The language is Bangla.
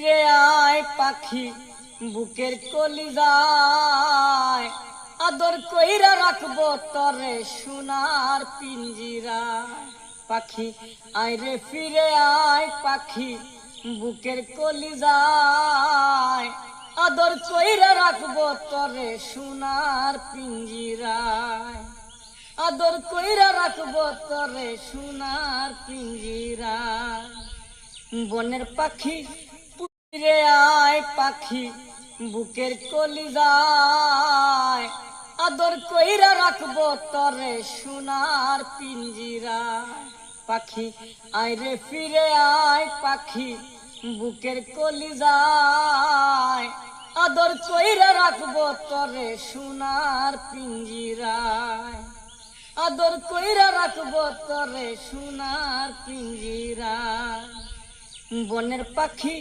রে আয় পাখি বুকের কলিজায়, আদর কইরা রাখবো তরে সোনার পিঞ্জিরা। পাখি আয় রে ফিরে আয় পাখি বুকের কলিজায়, আদর কইরা রাখবো তরে সোনার পিঞ্জিরায়। আদর কইরা রাখবো তরে সোনার পিঞ্জিরায়। বনের পাখি রে আয় পাখি বুকের কলিজায়, আদর কইরা রাখবো তরে সোনার পিঞ্জিরায়। পাখি আয় রে ফিরে আয় পাখি বুকের কলিজায়, আদর কইরা রাখবো তরে সোনার পিঞ্জিরায়। আদর কইরা রাখবো তরে সোনার পিঞ্জিরায়। বনের পাখি